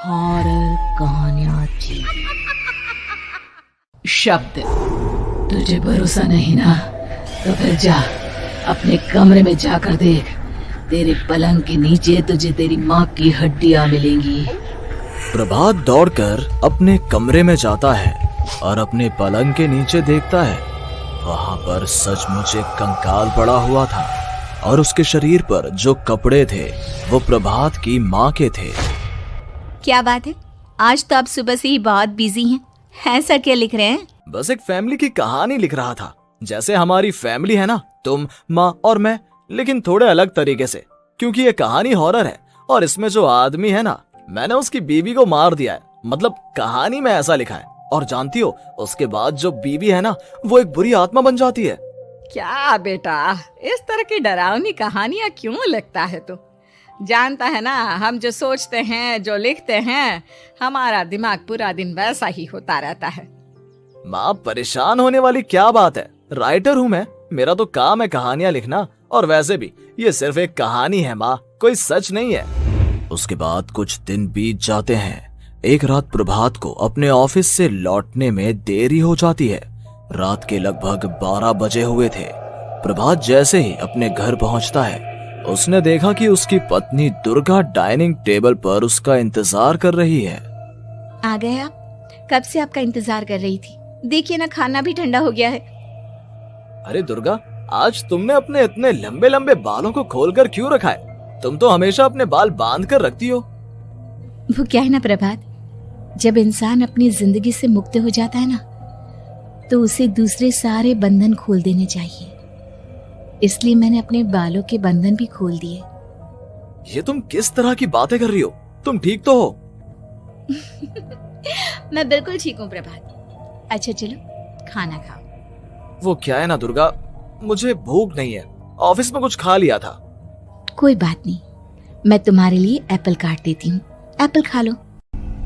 Horror कहानियां थी। शब्द, तुझे भरोसा नहीं ना तो फिर जा अपने कमरे में जाकर देख। तेरे पलंग के नीचे तुझे तेरी माँ की हड्डियां मिलेंगी। प्रभात दौड़कर अपने कमरे में जाता है और अपने पलंग के नीचे देखता है। वहां पर सचमुच एक कंकाल पड़ा हुआ था और उसके शरीर पर जो कपड़े थे वो प्रभात की माँ के थे। क्या बात है, आज तो आप सुबह से ही बहुत बिजी हैं। ऐसा क्या लिख रहे हैं? बस एक फैमिली की कहानी लिख रहा था। जैसे हमारी फैमिली है ना, तुम, माँ और मैं, लेकिन थोड़े अलग तरीके से। क्योंकि ये कहानी हॉरर है और इसमें जो आदमी है ना, मैंने उसकी बीवी को मार दिया है। मतलब कहानी में ऐसा लिखा है। और जानती हो, उसके बाद जो बीवी है ना, वो एक बुरी आत्मा बन जाती है। क्या बेटा, इस तरह की डरावनी कहानियां क्यों लिखता है तू? जानता है ना, हम जो सोचते हैं, जो लिखते हैं, हमारा दिमाग पूरा दिन वैसा ही होता रहता है। माँ, परेशान होने वाली क्या बात है? राइटर हूँ मैं, मेरा तो काम है कहानियां लिखना। और वैसे भी ये सिर्फ एक कहानी है माँ, कोई सच नहीं है। उसके बाद कुछ दिन बीत जाते हैं। एक रात प्रभात को अपने ऑफिस से लौटने में देरी हो जाती है। रात के लगभग 12 बजे हुए थे। प्रभात जैसे ही अपने घर पहुंचता है, उसने देखा कि उसकी पत्नी दुर्गा डाइनिंग टेबल पर उसका इंतजार कर रही है। आ गए आप? कब से आपका इंतजार कर रही थी। देखिए ना, खाना भी ठंडा हो गया है। अरे दुर्गा, आज तुमने अपने इतने लंबे लंबे बालों को खोलकर क्यों रखा है? तुम तो हमेशा अपने बाल बांध कर रखती हो। वो क्या है ना प्रभात, जब इंसान अपनी जिंदगी से मुक्त हो जाता है ना, तो उसे दूसरे सारे बंधन खोल देने चाहिए। इसलिए मैंने अपने बालों के बंधन भी खोल दिए। ये तुम किस तरह की बातें कर रही हो? तुम ठीक तो हो? मैं बिल्कुल ठीक हूँ प्रभात। अच्छा चलो खाना खाओ। वो क्या है ना दुर्गा, मुझे भूख नहीं है। ऑफिस में कुछ खा लिया था। कोई बात नहीं, मैं तुम्हारे लिए एप्पल काट देती हूँ, एप्पल खा लो।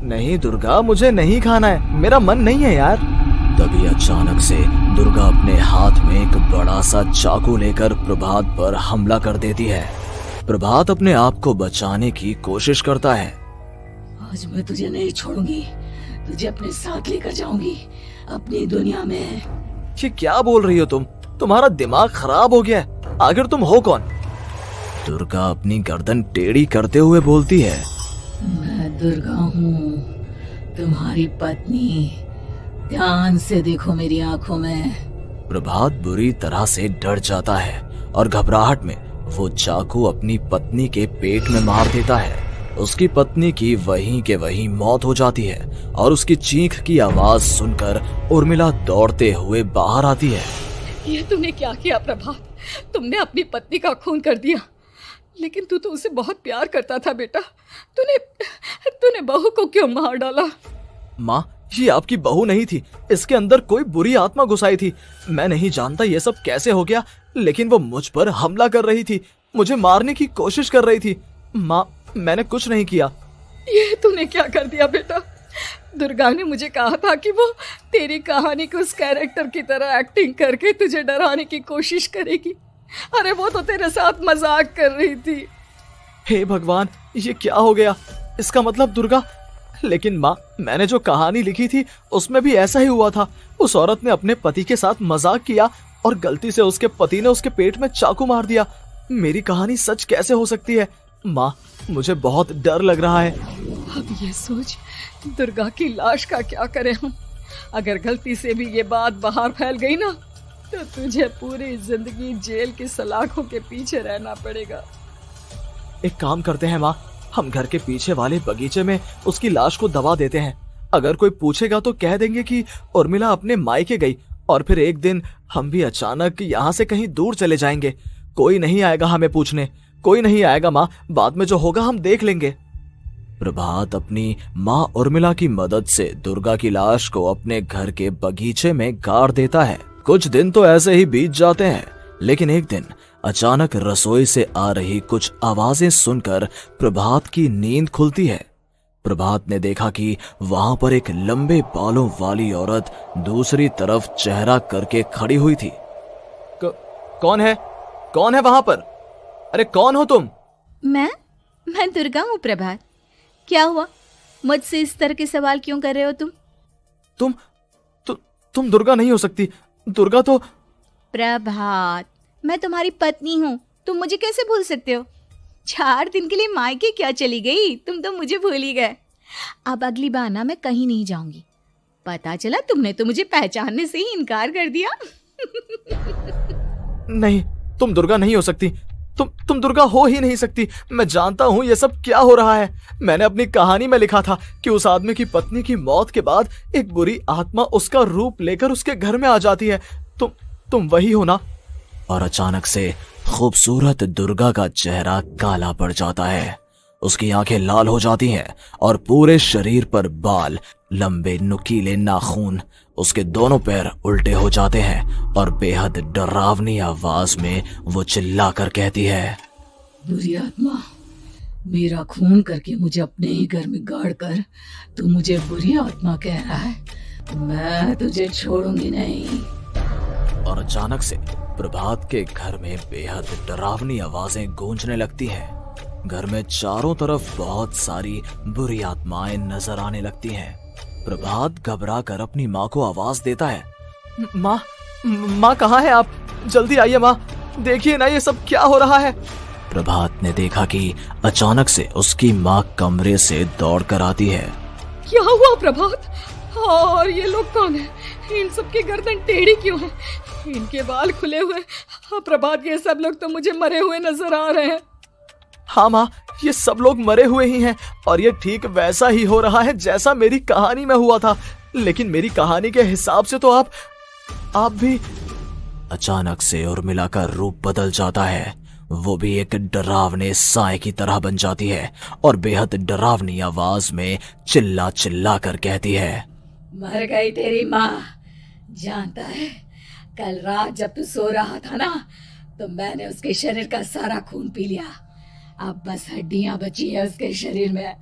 नहीं दुर्गा, मुझे नहीं खाना है, मेरा मन नहीं है यार। तभी अचानक से दुर्गा अपने हाथ में एक बड़ा सा चाकू लेकर प्रभात पर हमला कर देती है। प्रभात अपने आप को बचाने की कोशिश करता है। आज मैं तुझे नहीं छोड़ूंगी, तुझे अपने साथ लेकर जाऊंगी अपनी दुनिया में। ये क्या बोल रही हो तुम? तुम्हारा दिमाग खराब हो गया है। आखिर तुम हो कौन? दुर्गा अपनी गर्दन टेढ़ी करते हुए बोलती है। मैं दुर्गा हूँ, तुम्हारी पत्नी। ध्यान से देखो मेरी आंखों में। प्रभात बुरी तरह से डर जाता है और घबराहट में वो चाकू अपनी पत्नी के पेट में मार देता है। उसकी पत्नी की वहीं के वहीं मौत हो जाती है और उसकी चीख की आवाज सुनकर उर्मिला दौड़ते हुए बाहर आती है। ये तूने क्या किया प्रभात? तुमने अपनी पत्नी का खून कर दिया। लेकिन तू तो उसे बहुत प्यार करता था बेटा। तूने बहू को क्यों मार डाला? माँ, ये आपकी बहू नहीं थी, इसके अंदर कोई बुरी आत्मा घुसाई थी। मैं नहीं जानता ये सब कैसे हो गया, लेकिन वो मुझ पर हमला कर रही थी, मुझे मारने की कोशिश कर रही थी। माँ, मैंने कुछ नहीं किया। ये तूने क्या कर दिया बेटा? दुर्गा ने मुझे कहा था कि वो तेरी कहानी को उस कैरेक्टर की तरह एक्टिंग करके तुझे डराने की कोशिश करेगी। अरे वो तो तेरे साथ मजाक कर रही थी। हे भगवान, ये क्या हो गया? इसका मतलब दुर्गा। लेकिन माँ, मैंने जो कहानी लिखी थी उसमें भी ऐसा ही हुआ था। उस औरत ने अपने पति के साथ मजाक किया और गलती से उसके पति ने उसके पेट में चाकू मार दिया। मेरी कहानी सच कैसे हो सकती है? माँ, मुझे बहुत डर लग रहा है। अब ये सोच, दुर्गा की लाश का क्या करें हम? अगर गलती से भी ये बात बाहर फैल गई ना, तो तुझे पूरी जिंदगी जेल की सलाखों के पीछे रहना पड़ेगा। एक काम करते हैं माँ, हम घर के पीछे वाले बगीचे में उसकी लाश को दबा देते हैं। अगर कोई पूछेगा तो कह देंगे कि उर्मिला अपने मायके गई और फिर एक दिन हम भी अचानक यहाँ से कहीं दूर चले जाएंगे। कोई नहीं आएगा हमें पूछने, कोई नहीं आएगा माँ, बाद में जो होगा हम देख लेंगे। प्रभात अपनी माँ उर्मिला की मदद से दुर्गा की लाश को अपने घर के बगीचे में गाड़ देता है। कुछ दिन तो ऐसे ही बीत जाते हैं, लेकिन एक दिन अचानक रसोई से आ रही कुछ आवाजें सुनकर प्रभात की नींद खुलती है। प्रभात ने देखा कि वहां पर एक लंबे बालों वाली औरत दूसरी तरफ चेहरा करके खड़ी हुई थी। कौन है? कौन है वहां पर? अरे कौन हो तुम? मैं दुर्गा हूँ प्रभात। क्या हुआ, मुझसे इस तरह के सवाल क्यों कर रहे हो तुम? तुम दुर्गा नहीं हो सकती। दुर्गा तो प्रभात, मैं तुम्हारी पत्नी हूँ, तुम मुझे कैसे भूल सकते हो? 4 दिन के लिए मायके क्या चली गई, तुम तो मुझे भूल ही गए। अब अगली बार ना मैं कहीं नहीं जाऊंगी। पता चला तुमने तो मुझे पहचानने से ही इनकार कर दिया। नहीं, तुम दुर्गा नहीं हो सकती। तुम दुर्गा हो ही नहीं सकती। मैं जानता हूं ये सब क्या हो रहा है। मैंने अपनी कहानी में लिखा था कि उस आदमी की पत्नी की मौत के बाद एक बुरी आत्मा उसका रूप लेकर उसके घर में आ जाती है। तुम वही हो ना? और अचानक से खूबसूरत दुर्गा का चेहरा काला पड़ जाता है। उसकी आंखें लाल हो जाती हैं और पूरे शरीर पर बाल, लंबे नुकीले नाखून, उसके दोनों पैर उल्टे हो जाते हैं और बेहद डरावनी आवाज में वो चिल्लाकर कहती है, बुरी आत्मा, मेरा खून करके मुझे अपने ही घर में गाड़ कर तू मुझे बुरी आत्मा कह रहा है? मैं तुझे छोड़ूंगी नहीं। और अचानक से प्रभात के घर में बेहद डरावनी आवाजें गूंजने लगती हैं। घर में चारों तरफ बहुत सारी बुरी आत्माएं नजर आने लगती हैं। प्रभात घबरा कर अपनी माँ को आवाज देता है, माँ कहाँ है आप? जल्दी आइए माँ, देखिए ना ये सब क्या हो रहा है। प्रभात ने देखा कि अचानक से उसकी माँ कमरे से दौड़ कर आती है। क्या हुआ प्रभात? और ये लोग कौन है? इन सब की गर्दन टेढ़ी क्यों है? इनके बाल खुले हुए। हाँ प्रभात, ये सब लोग तो मुझे मरे हुए नजर आ रहे हैं। हाँ माँ, ये सब लोग मरे हुए ही हैं और ये ठीक वैसा ही हो रहा है जैसा मेरी कहानी में हुआ था। लेकिन मेरी कहानी के हिसाब से तो आप भी। अचानक से उर्मिला का रूप बदल जाता है। वो भी एक डरावने साए की तरह बन जाती है और बेहद डरावनी आवाज में चिल्ला चिल्ला कर कहती है, मर गई तेरी माँ। जानता है, कल रात जब तू सो रहा था ना, तो मैंने उसके शरीर का सारा खून पी लिया। अब बस हड्डियां बची है उसके शरीर में।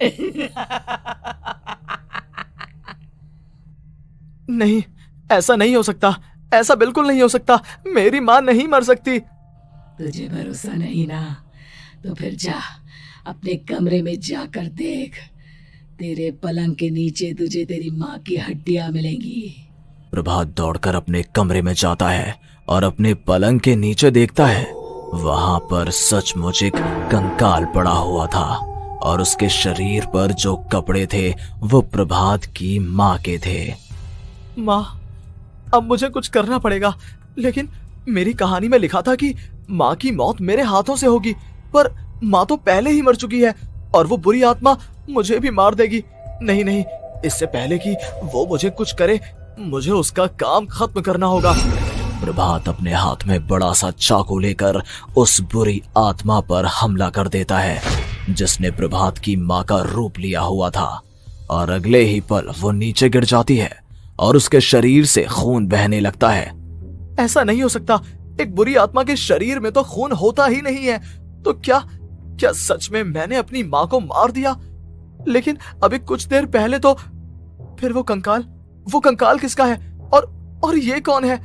नहीं, ऐसा नहीं हो सकता। ऐसा बिल्कुल नहीं हो सकता। मेरी माँ नहीं मर सकती। तुझे भरोसा नहीं ना? तो फिर जा, अपने कमरे में जाकर देख। तेरे पलंग के नीचे तुझे तेरी माँ की हड्डियां मिलेंगी। प्रभात दौड़कर अपने कमरे में जाता है और अपने पलंग के नीचे देखता है। वहां पर सचमुच एक कंकाल पड़ा हुआ था और उसके शरीर पर जो कपड़े थे वो प्रभात की माँ के थे। माँ, अब मुझे कुछ करना पड़ेगा। लेकिन मेरी कहानी में लिखा था कि माँ की मौत मेरे हाथों से होगी, पर माँ तो पहले ही मर चुकी है और वो बुरी आत्मा मुझे भी मार देगी। नहीं नहीं, इससे पहले कि वो मुझे कुछ करे, मुझे उसका काम खत्म करना होगा। प्रभात अपने हाथ में बड़ा सा चाकू लेकर उस बुरी आत्मा पर हमला कर देता है जिसने प्रभात की माँ का रूप लिया हुआ था। और अगले ही पल वो नीचे गिर जाती है और उसके शरीर से खून बहने लगता है। ऐसा नहीं हो सकता। एक बुरी आत्मा के शरीर में तो खून होता ही नहीं है। तो क्या सच में मैंने अपनी माँ को मार दिया? लेकिन अभी कुछ देर पहले तो फिर वो कंकाल किसका है? और ये कौन है?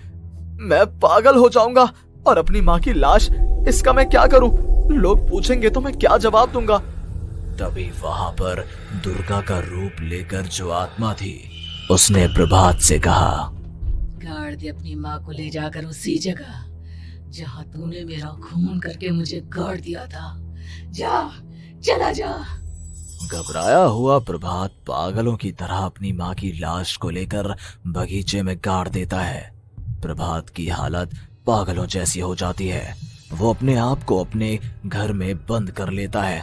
मैं पागल हो जाऊंगा। और अपनी माँ की लाश, इसका मैं क्या करूं? लोग पूछेंगे तो मैं क्या जवाब दूंगा? तभी वहां पर दुर्गा का रूप लेकर जो आत्मा थी उसने प्रभात से कहा, गाड़ दे अपनी माँ को ले जाकर उसी जगह जहाँ तूने मेरा खून करके मुझे गाड़ दिया था। जा, चला जा। घबराया हुआ प्रभात पागलों की तरह अपनी माँ की लाश को लेकर बगीचे में गाड़ देता है। प्रभात की हालत पागलों जैसी हो जाती है। वो अपने आप को अपने घर में बंद कर लेता है।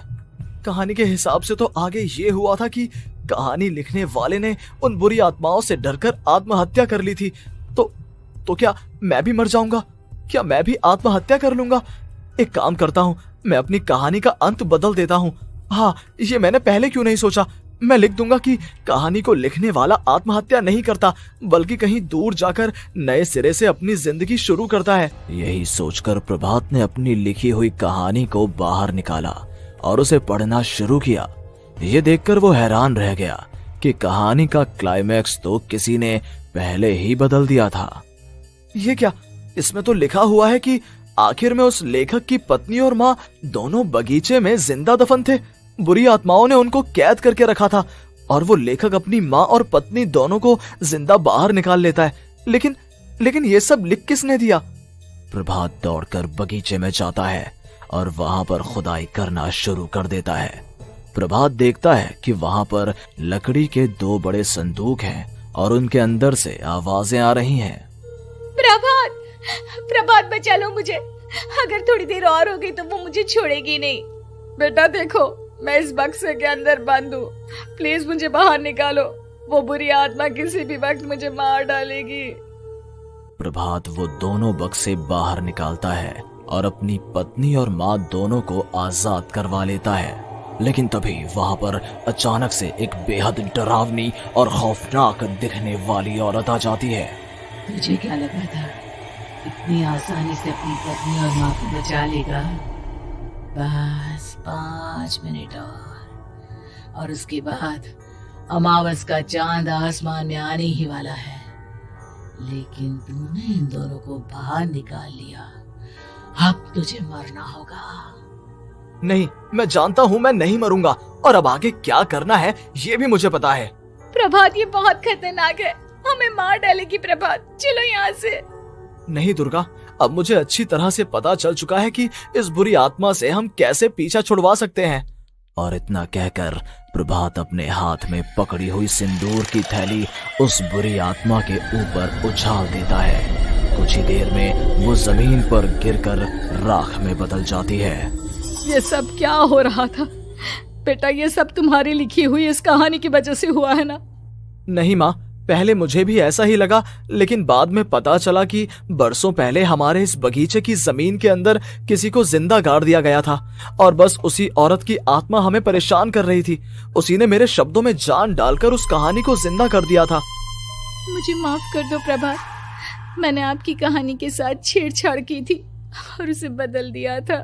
कहानी के हिसाब से तो आगे ये हुआ था कि कहानी लिखने वाले ने उन बुरी आत्माओं से डरकर आत्महत्या कर ली थी। तो क्या मैं भी मर जाऊंगा? क्या मैं भी आत्महत्या कर लूंगा? एक काम करता हूँ, मैं अपनी कहानी का अंत बदल देता हूँ। हाँ, ये मैंने पहले क्यों नहीं सोचा। मैं लिख दूंगा कि कहानी को लिखने वाला आत्महत्या नहीं करता, बल्कि कहीं दूर जाकर नए सिरे से अपनी जिंदगी शुरू करता है। यही सोचकर प्रभात ने अपनी लिखी हुई कहानी को बाहर निकाला और उसे पढ़ना शुरू किया। ये देखकर वो हैरान रह गया कि कहानी का क्लाइमैक्स तो किसी ने पहले ही बदल दिया था। ये क्या? इसमें तो लिखा हुआ है कि आखिर में उस लेखक की पत्नी और माँ दोनों बगीचे में जिंदा दफन थे। बुरी आत्माओं ने उनको कैद करके रखा था और वो लेखक अपनी माँ और पत्नी दोनों को जिंदा बाहर निकाल लेता है। लेकिन ये सब लिख किसने दिया? प्रभात दौड़कर बगीचे में जाता है और वहां पर खुदाई करना शुरू कर देता है। प्रभात देखता है कि वहां पर लकड़ी के 2 बड़े संदूक हैं और उनके अंदर से आवाजें आ रही हैं। प्रभात बचा लो मुझे, अगर थोड़ी देर और हो गई तो वो मुझे छोड़ेगी नहीं। बेटा देखो, मैं इस बक्से के अंदर बंद हूँ, प्लीज मुझे बाहर निकालो, वो बुरी आत्मा किसी भी वक्त मुझे मार डालेगी। प्रभात वो दोनों बक्से बाहर निकालता है और अपनी पत्नी और माँ दोनों को आजाद करवा लेता है। लेकिन तभी वहां पर अचानक से एक बेहद डरावनी और खौफनाक दिखने वाली औरत आ जाती है। तुझे क्या लगा था इतनी आसानी से अपनी पत्नी और माँ को बचा लेगा? बस 5 मिनट और उसके बाद अमावस का चांद आसमान में आने ही वाला है। लेकिन तूने इन दोनों को बाहर निकाल लिया, अब तुझे मरना होगा। नहीं, मैं जानता हूँ मैं नहीं मरूंगा, और अब आगे क्या करना है ये भी मुझे पता है। प्रभात ये बहुत खतरनाक है, हमें मार डालेगी प्रभात, चलो यहाँ से। नहीं दुर्गा, अब मुझे अच्छी तरह से पता चल चुका है कि इस बुरी आत्मा से हम कैसे पीछा छुड़वा सकते हैं। और इतना कहकर प्रभात अपने हाथ में पकड़ी हुई सिंदूर की थैली उस बुरी आत्मा के ऊपर उछाल देता है। कुछ ही देर में वो जमीन पर गिरकर राख में बदल जाती है। ये सब क्या हो रहा था बेटा? ये सब तुम्हारी लिखी हुई इस कहानी की वजह से हुआ है ना? नहीं माँ, पहले मुझे भी ऐसा ही लगा, लेकिन बाद में पता चला कि बरसों पहले हमारे इस बगीचे की जमीन के अंदर किसी को जिंदा गाड़ दिया गया था और बस उसी औरत की आत्मा हमें परेशान कर रही थी। उसी ने मेरे शब्दों में जान डालकर उस कहानी को जिंदा कर दिया था। मुझे माफ कर दो प्रभात, मैंने आपकी कहानी के साथ छेड़छाड़ की थी और उसे बदल दिया था।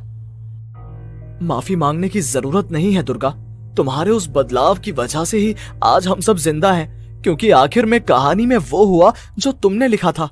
माफी मांगने की जरूरत नहीं है दुर्गा, तुम्हारे उस बदलाव की वजह से ही आज हम सब जिंदा हैं, क्योंकि आखिर में कहानी में वो हुआ जो तुमने लिखा था।